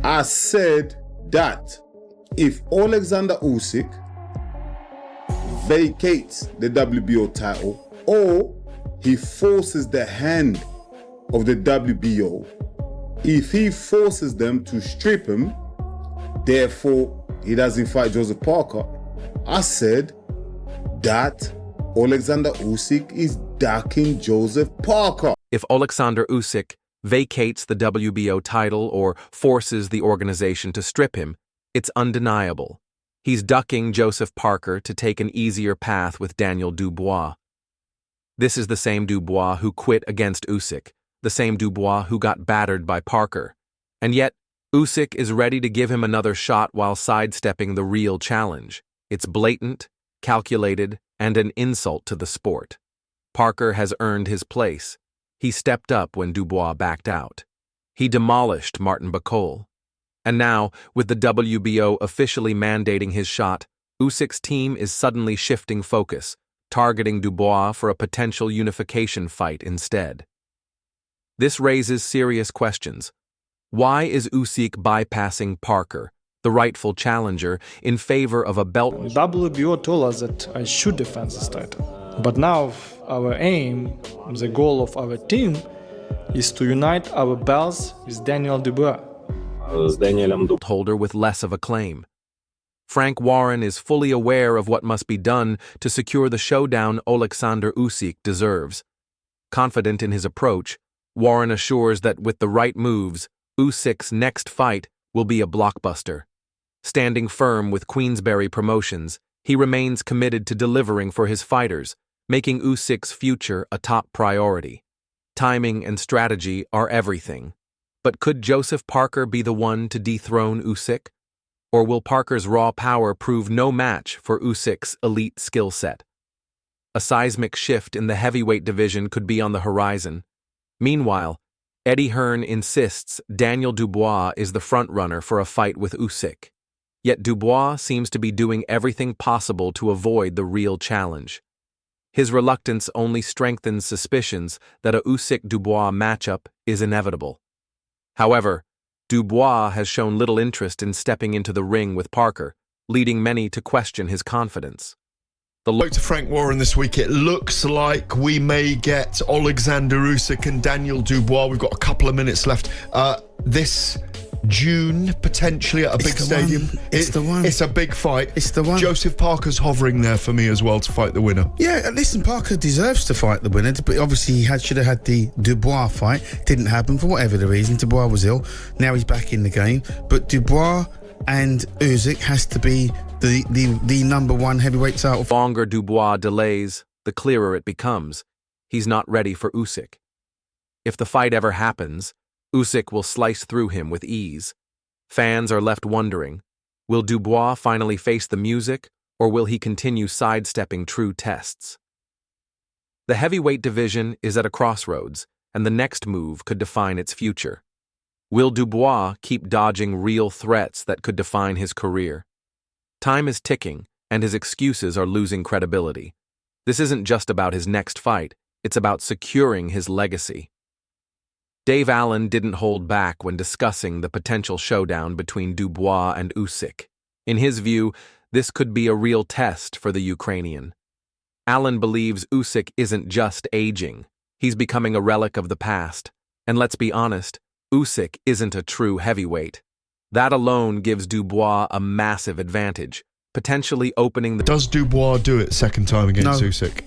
I said that if Oleksandr Usyk vacates the WBO title or he forces the hand of the WBO, if he forces them to strip him, therefore he doesn't fight Joseph Parker, I said that Oleksandr Usyk is ducking Joseph Parker. If Oleksandr Usyk vacates the WBO title or forces the organization to strip him, it's undeniable. He's ducking Joseph Parker to take an easier path with Daniel Dubois. This is the same Dubois who quit against Usyk, the same Dubois who got battered by Parker. And yet, Usyk is ready to give him another shot while sidestepping the real challenge. It's blatant, calculated, and an insult to the sport. Parker has earned his place. He stepped up when Dubois backed out. He demolished Martin Bacol. And now, with the WBO officially mandating his shot, Usyk's team is suddenly shifting focus, targeting Dubois for a potential unification fight instead. This raises serious questions. Why is Usyk bypassing Parker, the rightful challenger, in favor of a belt? WBO told us that I should defend this title. But now our aim, the goal of our team, is to unite our belts with Daniel Dubois. Holder with less of a claim. Frank Warren is fully aware of what must be done to secure the showdown Oleksandr Usyk deserves. Confident in his approach, Warren assures that with the right moves, Usyk's next fight will be a blockbuster. Standing firm with Queensberry Promotions, he remains committed to delivering for his fighters, making Usyk's future a top priority. Timing and strategy are everything. But could Joseph Parker be the one to dethrone Usyk? Or will Parker's raw power prove no match for Usyk's elite skill set? A seismic shift in the heavyweight division could be on the horizon. Meanwhile, Eddie Hearn insists Daniel Dubois is the frontrunner for a fight with Usyk. Yet Dubois seems to be doing everything possible to avoid the real challenge. His reluctance only strengthens suspicions that a Usyk-Dubois matchup is inevitable. However, Dubois has shown little interest in stepping into the ring with Parker, leading many to question his confidence. Spoke to Frank Warren this week. It looks like we may get Oleksandr Usyk and Daniel Dubois. We've got a couple of minutes left. This June, potentially at a big stadium. It's the one. It's a big fight. It's the one. Joseph Parker's hovering there for me as well to fight the winner. Yeah, listen, Parker deserves to fight the winner, but obviously he should have had the Dubois fight. Didn't happen for whatever the reason. Dubois was ill. Now he's back in the game. But Dubois and Usyk has to be the number one heavyweight title. The longer Dubois delays, the clearer it becomes. He's not ready for Usyk. If the fight ever happens, Usyk will slice through him with ease. Fans are left wondering, will Dubois finally face the music, or will he continue sidestepping true tests? The heavyweight division is at a crossroads, and the next move could define its future. Will Dubois keep dodging real threats that could define his career? Time is ticking, and his excuses are losing credibility. This isn't just about his next fight, it's about securing his legacy. Dave Allen didn't hold back when discussing the potential showdown between Dubois and Usyk. In his view, this could be a real test for the Ukrainian. Allen believes Usyk isn't just aging, he's becoming a relic of the past. And let's be honest, Usyk isn't a true heavyweight. That alone gives Dubois a massive advantage, potentially opening the... Does Dubois do it second time against Usyk?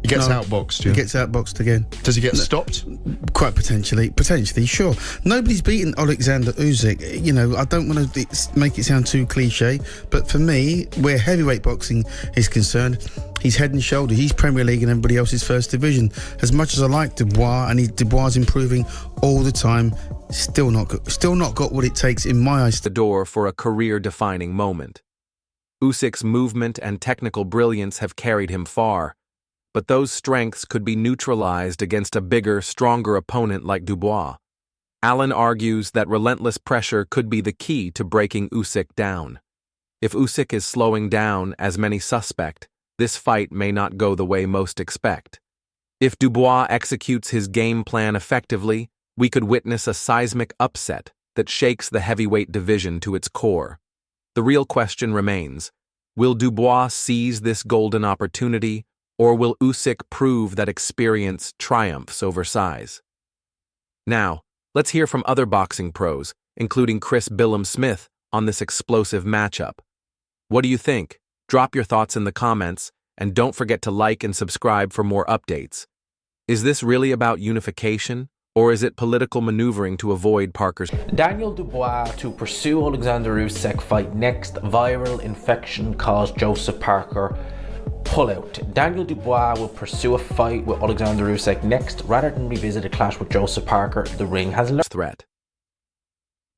He gets outboxed, yeah? He gets outboxed again. Does he get stopped? Quite potentially, sure. Nobody's beaten Oleksandr Usyk. You know, I don't want to make it sound too cliche, but for me, where heavyweight boxing is concerned, he's head and shoulders. He's Premier League and everybody else's first division. As much as I like Dubois, and Dubois is improving all the time, still not got what it takes in my eyes. The door for a career-defining moment. Usyk's movement and technical brilliance have carried him far, but those strengths could be neutralized against a bigger, stronger opponent like Dubois. Allen argues that relentless pressure could be the key to breaking Usyk down. If Usyk is slowing down, as many suspect, this fight may not go the way most expect. If Dubois executes his game plan effectively, we could witness a seismic upset that shakes the heavyweight division to its core. The real question remains, will Dubois seize this golden opportunity, or will Usyk prove that experience triumphs over size? Now, let's hear from other boxing pros, including Chris Billam-Smith, on this explosive matchup. What do you think? Drop your thoughts in the comments, and don't forget to like and subscribe for more updates. Is this really about unification, or is it political maneuvering to avoid Parker's? Daniel Dubois to pursue Oleksandr Usyk fight next. Viral infection caused Joseph Parker pullout. Daniel Dubois will pursue a fight with Oleksandr Usyk next rather than revisit a clash with Joseph Parker. The ring has a threat.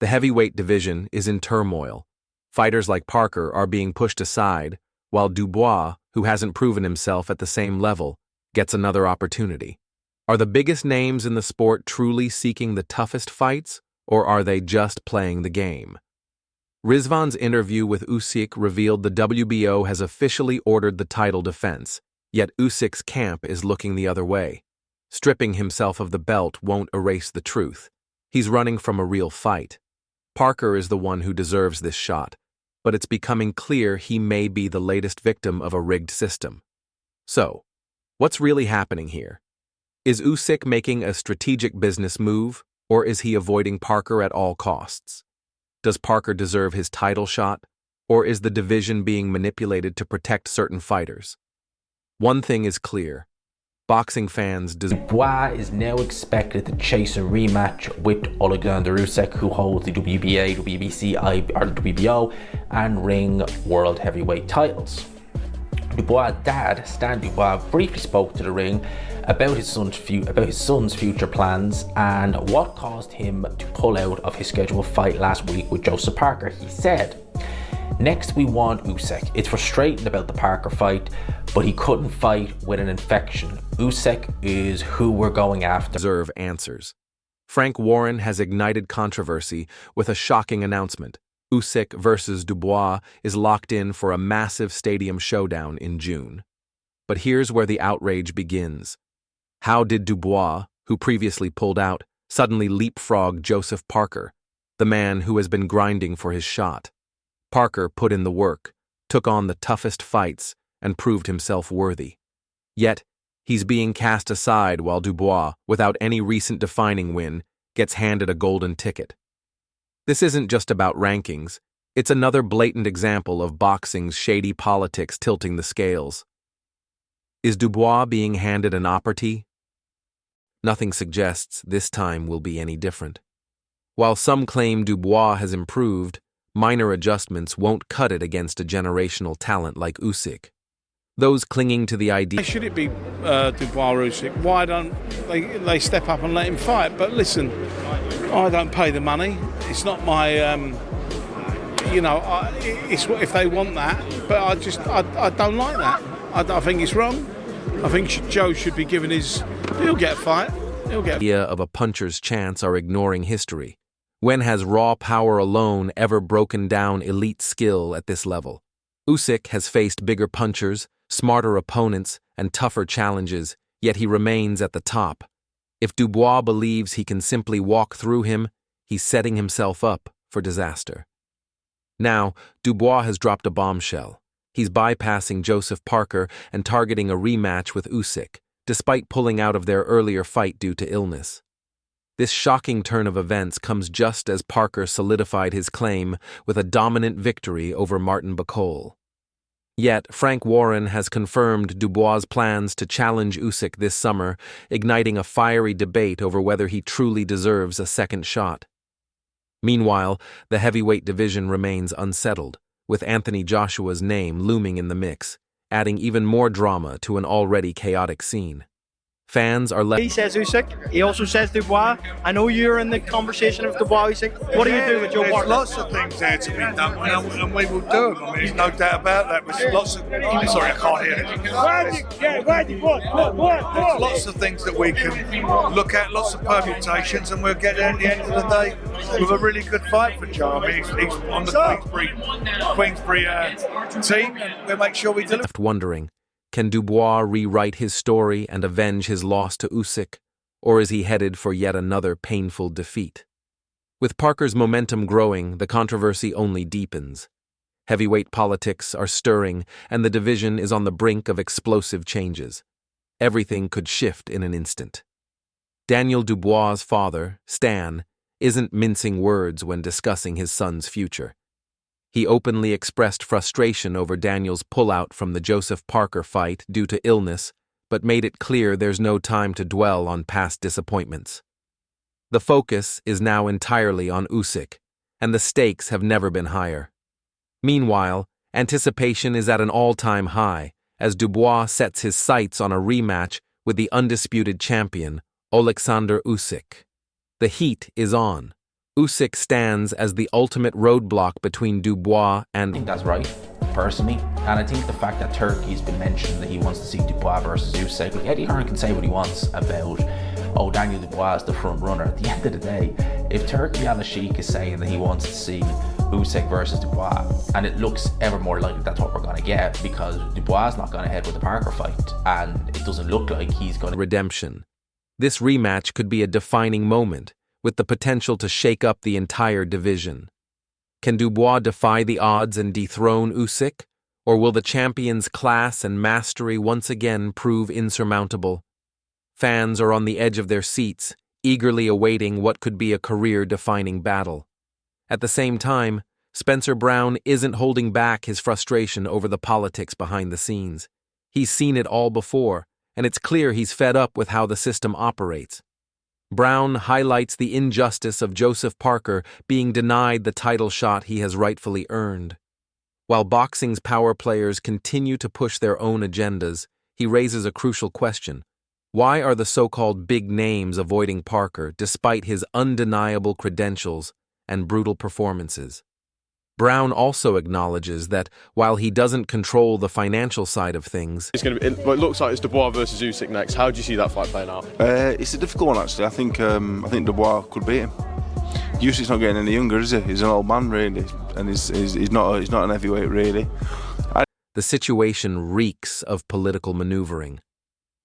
The heavyweight division is in turmoil. Fighters like Parker are being pushed aside, while Dubois, who hasn't proven himself at the same level, gets another opportunity. Are the biggest names in the sport truly seeking the toughest fights, or are they just playing the game? Rizvan's interview with Usyk revealed the WBO has officially ordered the title defense, yet Usyk's camp is looking the other way. Stripping himself of the belt won't erase the truth. He's running from a real fight. Parker is the one who deserves this shot, but it's becoming clear he may be the latest victim of a rigged system. So, what's really happening here? Is Usyk making a strategic business move, or is he avoiding Parker at all costs? Does Parker deserve his title shot, or is the division being manipulated to protect certain fighters? One thing is clear. Boxing fans Dubois is now expected to chase a rematch with Oleksandr Usyk, who holds the WBA, WBC, or WBO and Ring World Heavyweight titles. Dubois' dad, Stan Dubois, briefly spoke to the Ring about his son's future plans and what caused him to pull out of his scheduled fight last week with Joseph Parker. He said, "Next we want Usyk. It's frustrating about the Parker fight, but he couldn't fight with an infection. Usyk is who we're going after." Deserve answers. Frank Warren has ignited controversy with a shocking announcement. Usyk versus Dubois is locked in for a massive stadium showdown in June. But here's where the outrage begins. How did Dubois, who previously pulled out, suddenly leapfrog Joseph Parker, the man who has been grinding for his shot? Parker put in the work, took on the toughest fights, and proved himself worthy. Yet, he's being cast aside while Dubois, without any recent defining win, gets handed a golden ticket. This isn't just about rankings, it's another blatant example of boxing's shady politics tilting the scales. Is Dubois being handed an opportunity? Nothing suggests this time will be any different. While some claim Dubois has improved, minor adjustments won't cut it against a generational talent like Usyk. Those clinging to the idea... Should it be Dubois or Usyk? Why don't they step up and let him fight? But listen, I don't pay the money. It's not my, it's if they want that. But I don't like that. I think it's wrong. I think Joe should be given he'll get a fight. Idea of a puncher's chance are ignoring history. When has raw power alone ever broken down elite skill at this level? Usyk has faced bigger punchers, smarter opponents, and tougher challenges, yet he remains at the top. If Dubois believes he can simply walk through him, he's setting himself up for disaster. Now, Dubois has dropped a bombshell. He's bypassing Joseph Parker and targeting a rematch with Usyk, despite pulling out of their earlier fight due to illness. This shocking turn of events comes just as Parker solidified his claim with a dominant victory over Martin Bacol. Yet, Frank Warren has confirmed Dubois' plans to challenge Usyk this summer, igniting a fiery debate over whether he truly deserves a second shot. Meanwhile, the heavyweight division remains unsettled, with Anthony Joshua's name looming in the mix, adding even more drama to an already chaotic scene. Fans are left... He says Usyk, he also says Dubois. I know you're in the conversation of Dubois, Usyk. What do you do with your partner? There's lots of things there to be done, and we will do them. I mean, there's no doubt about that. There's lots of... Sorry, I can't hear it. There's lots of things that we can look at, lots of permutations, and we'll get there at the end of the day with a really good fight for Joe. I mean, he's on the Queensbury team, and we'll make sure we deliver. Wondering, can Dubois rewrite his story and avenge his loss to Usyk, or is he headed for yet another painful defeat? With Parker's momentum growing, the controversy only deepens. Heavyweight politics are stirring, and the division is on the brink of explosive changes. Everything could shift in an instant. Daniel Dubois' father, Stan, isn't mincing words when discussing his son's future. He openly expressed frustration over Daniel's pullout from the Joseph Parker fight due to illness, but made it clear there's no time to dwell on past disappointments. The focus is now entirely on Usyk, and the stakes have never been higher. Meanwhile, anticipation is at an all-time high as Dubois sets his sights on a rematch with the undisputed champion, Oleksandr Usyk. The heat is on. Usyk stands as the ultimate roadblock between Dubois I think and that's right, personally. And I think the fact that Turkey's been mentioned, that he wants to see Dubois versus Usyk, like Eddie Hearn can say what he wants about, oh, Daniel Dubois is the front runner. At the end of the day, if Turkey al-Sheikh is saying that he wants to see Usyk versus Dubois, and it looks ever more likely that's what we're going to get, because Dubois is not going ahead with the Parker fight, and it doesn't look like he's going to... redemption. This rematch could be a defining moment, with the potential to shake up the entire division. Can Dubois defy the odds and dethrone Usyk, or will the champion's class and mastery once again prove insurmountable? Fans are on the edge of their seats, eagerly awaiting what could be a career-defining battle. At the same time, Spencer Brown isn't holding back his frustration over the politics behind the scenes. He's seen it all before, and it's clear he's fed up with how the system operates. Brown highlights the injustice of Joseph Parker being denied the title shot he has rightfully earned. While boxing's power players continue to push their own agendas, he raises a crucial question. Why are the so-called big names avoiding Parker despite his undeniable credentials and brutal performances? Brown also acknowledges that while he doesn't control the financial side of things, it looks like it's Dubois versus Usyk next. How do you see that fight playing out? It's a difficult one, actually. I think Dubois could beat him. Usyk's not getting any younger, is he? He's an old man, really, and he's not an heavyweight, really. the situation reeks of political maneuvering.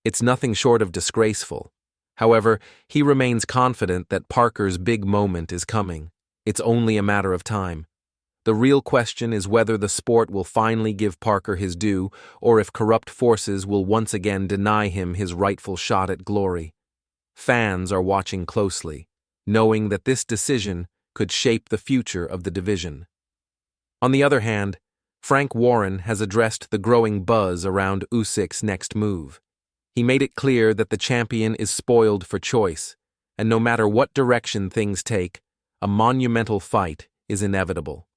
It's nothing short of disgraceful. However, he remains confident that Parker's big moment is coming. It's only a matter of time. The real question is whether the sport will finally give Parker his due, or if corrupt forces will once again deny him his rightful shot at glory. Fans are watching closely, knowing that this decision could shape the future of the division. On the other hand, Frank Warren has addressed the growing buzz around Usyk's next move. He made it clear that the champion is spoiled for choice, and no matter what direction things take, a monumental fight is inevitable.